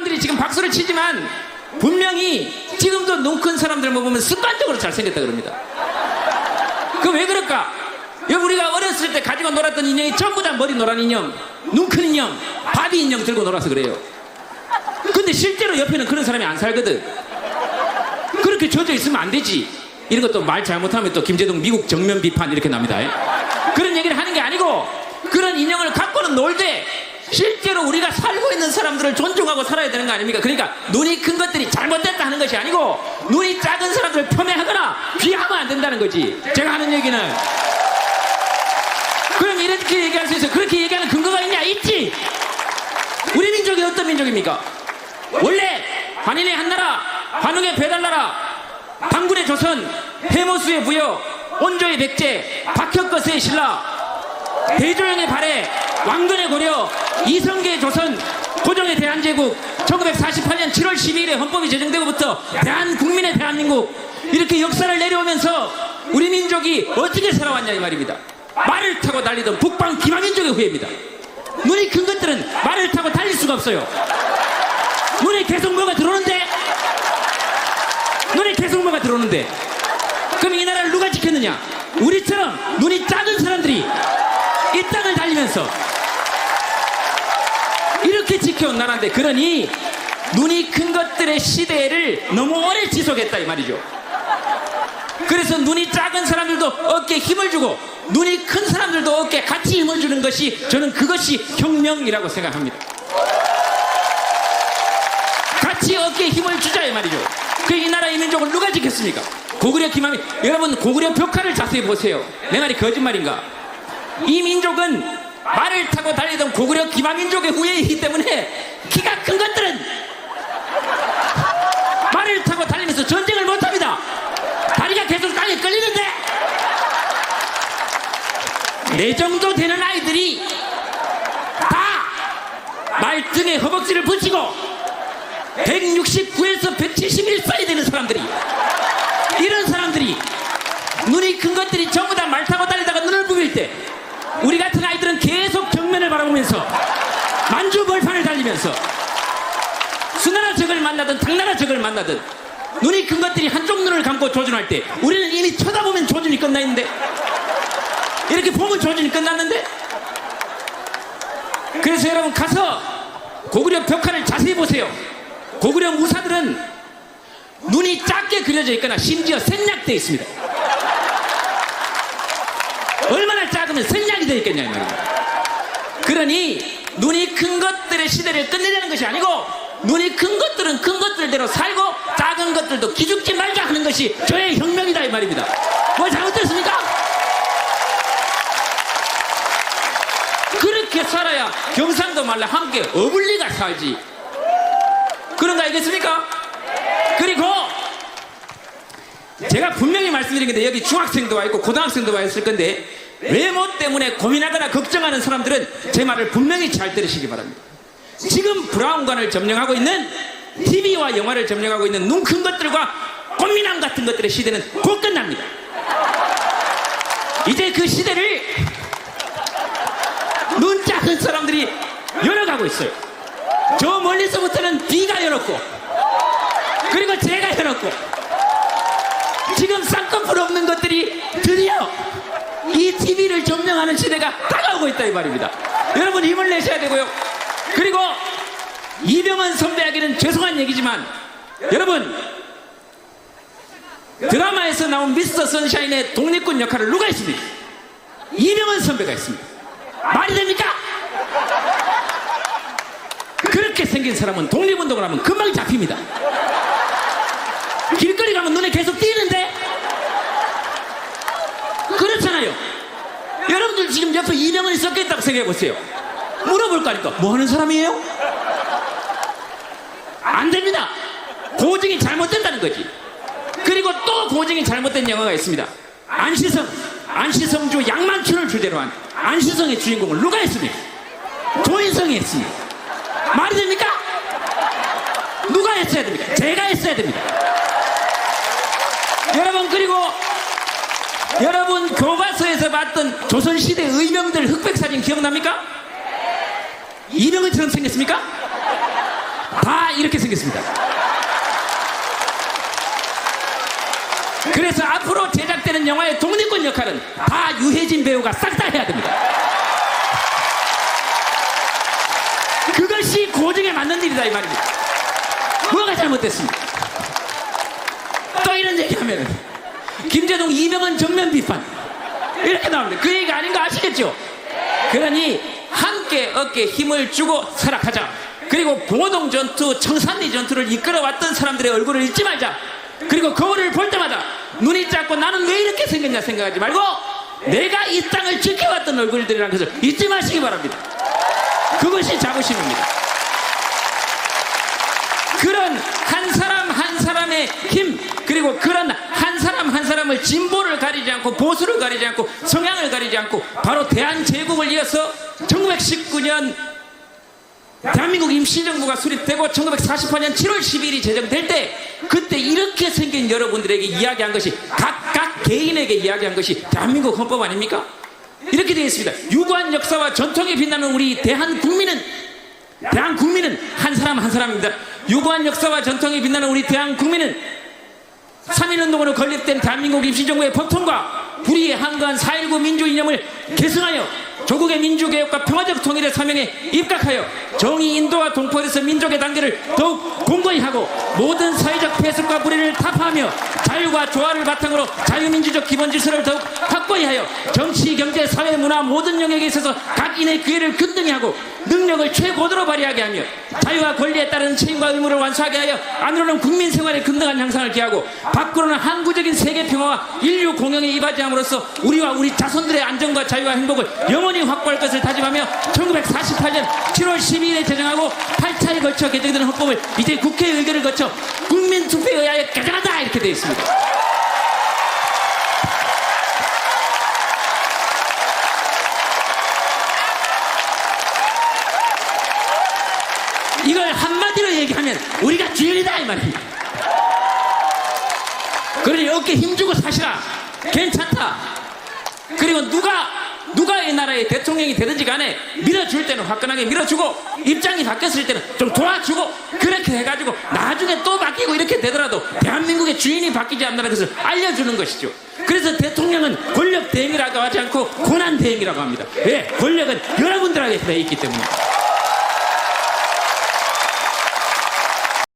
사람들이 지금 박수를 치지만 분명히 지금도 눈 큰 사람들 보면 습관적으로 잘생겼다 그럽니다. 그 왜 그럴까? 우리가 어렸을 때 가지고 놀았던 인형이 전부 다 머리 노란 인형, 눈 큰 인형, 바비 인형 들고 놀아서 그래요. 근데 실제로 옆에는 그런 사람이 안 살거든. 그렇게 젖어 있으면 안 되지. 이런 것도 말 잘못하면 또 김재동 미국 정면 비판 이렇게 납니다. 그런 얘기를 하는 게 아니고, 그런 인형을 갖고는 놀되 실제로 우리가 살고 있는 사람들을 존중하고 살아야 되는 거 아닙니까? 그러니까 눈이 큰 것들이 잘못됐다 하는 것이 아니고 눈이 작은 사람들을 폄훼하거나 비하면 안 된다는 거지. 제가 하는 얘기는. 그럼 이렇게 얘기할 수 있어요. 그렇게 얘기하는 근거가 있냐? 있지. 우리 민족이 어떤 민족입니까? 원래 한인의 한나라, 한웅의 배달나라, 당군의 조선, 해모수의 부여, 온조의 백제, 박혁거스의 신라, 대조영의 발해, 왕건의 고려, 이성계의 조선, 고종의 대한제국, 1948년 7월 12일에 헌법이 제정되고부터 대한국민의 대한민국, 이렇게 역사를 내려오면서 우리 민족이 어떻게 살아왔냐 이 말입니다. 말을 타고 달리던 북방 기마민족의 후예입니다. 눈이 큰 것들은 말을 타고 달릴 수가 없어요. 눈에 계속 뭐가 들어오는데, 눈에 계속 뭐가 들어오는데, 그럼 이 나라를 누가 지켰느냐? 우리처럼 눈이 작은 사람들이 이 땅을 달리면서 이렇게 지켜온 나라인데, 그러니 눈이 큰 것들의 시대를 너무 오래 지속했다 이 말이죠. 그래서 눈이 작은 사람들도 어깨에 힘을 주고 눈이 큰 사람들도 어깨에 같이 힘을 주는 것이, 저는 그것이 혁명이라고 생각합니다. 같이 어깨에 힘을 주자 이 말이죠. 그 이 나라의 민족을 누가 지켰습니까? 고구려 기마민. 여러분 고구려 벽화를 자세히 보세요. 내 말이 거짓말인가? 이 민족은 말을 타고 달리던 고구려 기마민족의 후예이기 때문에 키가 큰 것들은 말을 타고 달리면서 전쟁을 못합니다. 다리가 계속 땅에 끌리는데, 내 정도 되는 아이들이 다 말등에 허벅지를 붙이고 169에서 171 사이 되는 사람들이, 이런 사람들이, 눈이 큰 것들이 전부 다 말 타고 달리다가 눈을 부빌 때 우리 같은 아이들은 계속 정면을 바라보면서 만주벌판을 달리면서 수나라 적을 만나든 당나라 적을 만나든 눈이 큰 것들이 한쪽 눈을 감고 조준할 때 우리는 이미 쳐다보면 조준이 끝나 있는데, 이렇게 보면 조준이 끝났는데. 그래서 여러분 가서 고구려 벽화를 자세히 보세요. 고구려 무사들은 눈이 작게 그려져 있거나 심지어 생략되어 있습니다. 얼마나 작으면 생략이 되어 있겠냐 이 말입니다. 그러니 눈이 큰 것들의 시대를 끝내자는 것이 아니고, 눈이 큰 것들은 큰 것들대로 살고 작은 것들도 기죽지 말자 하는 것이 저의 혁명이다 이 말입니다. 뭐 잘못됐습니까? 그렇게 살아야 경상도 말로 함께 어울리가 살지. 그런 거 알겠습니까? 그리고 제가 분명히 말씀드린 건데, 여기 중학생도 와 있고 고등학생도 와 있을 건데, 외모 때문에 고민하거나 걱정하는 사람들은 제 말을 분명히 잘 들으시기 바랍니다. 지금 브라운관을 점령하고 있는, TV와 영화를 점령하고 있는 눈 큰 것들과 꽃미남 같은 것들의 시대는 곧 끝납니다. 이제 그 시대를 눈 작은 사람들이 열어가고 있어요. 저 멀리서부터는 B가 열었고, 그리고 제가 열었고, 지금 쌍꺼풀 없는 것들이 드디어 이 TV를 점령하는 시대가 다가오고 있다 이 말입니다. 여러분 힘을 내셔야 되고요. 그리고 이병헌 선배에게는 죄송한 얘기지만, 여러분 드라마에서 나온 미스터 선샤인의 독립군 역할을 누가 했습니까? 이병헌 선배가 했습니다. 말이 됩니까? 그렇게 생긴 사람은 독립운동을 하면 금방 잡힙니다. 길거리 가면 눈에 계속 띄는데, 그렇잖아요. 여러분들 지금 옆에 이병헌이 섞여있다고 생각해보세요. 물어볼 거니까 뭐 하는 사람이에요? 안 됩니다. 고증이 잘못된다는 거지. 그리고 또 고증이 잘못된 영화가 있습니다. 안시성주 양만춘을 주제로 한 안시성의 주인공을 누가 했습니까? 조인성이 했습니다. 말이 됩니까? 누가 했어야 됩니까? 제가 했어야 됩니다. 여러분, 그리고 여러분 교과서에서 봤던 조선시대 의명들 흑백사진 기억납니까? 이병헌처럼 생겼습니까? 다 다 이렇게 생겼습니다. 그래서 앞으로 제작되는 영화의 독립군 역할은 다 유해진 배우가 싹 다 해야 됩니다. 그것이 고증에 맞는 일이다 이 말입니다. 뭐가 잘못됐습니까? 또 이런 얘기하면 김재동 이병헌 정면 비판 이렇게 나옵니다. 그 얘기가 아닌 거 아시겠죠? 그러니 함께 어깨에 힘을 주고 설악하자. 그리고 봉오동 전투, 청산리 전투를 이끌어왔던 사람들의 얼굴을 잊지 말자. 그리고 거울을 볼 때마다 눈이 작고 나는 왜 이렇게 생겼냐 생각하지 말고 내가 이 땅을 지켜왔던 얼굴들이라는 것을 잊지 마시기 바랍니다. 그것이 자부심입니다. 그런 한 사람 한 사람의 힘, 그리고 그런 한 사람 한 사람을 진보를 가리지 않고 보수를 가리지 않고 성향을 가리지 않고 바로 대한제국을 이어서 1919년 대한민국 임시정부가 수립되고 1948년 7월 12일이 제정될 때 그때 이렇게 생긴 여러분들에게 이야기한 것이 각각 개인에게 이야기한 것이 대한민국 헌법 아닙니까? 이렇게 되어 있습니다. 유구한 역사와 전통에 빛나는 우리 대한국민은 한 사람 한 사람입니다. 유구한 역사와 전통에 빛나는 우리 대한국민은 3.1운동으로 건립된 대한민국 임시정부의 법통과 불의에 한가한 4.19 민주 이념을 계승하여 조국의 민주개혁과 평화적 통일의 사명에 입각하여 정의 인도와 동포에서 민족의 단계를 더욱 공고히 하고 모든 사회적 폐습과 불의를 타파하며 자유와 조화를 바탕으로 자유민주적 기본질서를 더욱 확고히 하여 정치, 경제, 사회, 문화 모든 영역에 있어서 각인의 기회를 균등히 하고 능력을 최고도로 발휘하게 하며 자유와 권리에 따른 책임과 의무를 완수하게 하여 안으로는 국민 생활의 근등한 향상을 기하고 밖으로는 항구적인 세계 평화와 인류 공영에 이바지함으로써 우리와 우리 자손들의 안전과 자유와 행복을 영원히 확보할 것을 다짐하며 1948년 7월 12일에 제정하고 8차에 걸쳐 개정된 헌법을 이제 국회 의결을 거쳐 국민 투표에 의하여 개정한다 이렇게 되어 있습니다. 이걸 한마디로 얘기하면 우리가 주인이다 이 말입니다. 그러니 어깨 힘주고 사시라. 괜찮다. 그리고 누가 이 나라의 대통령이 되든지 간에 밀어줄 때는 화끈하게 밀어주고 입장이 바뀌었을 때는 좀 도와주고 그렇게 해가지고 나중에 또 바뀌고 이렇게 되더라도 대한민국의 주인이 바뀌지 않는다는 것을 알려주는 것이죠. 그래서 대통령은 권력 대행이라고 하지 않고 고난 대행이라고 합니다. 왜? 권력은 여러분들에게 있기 때문에.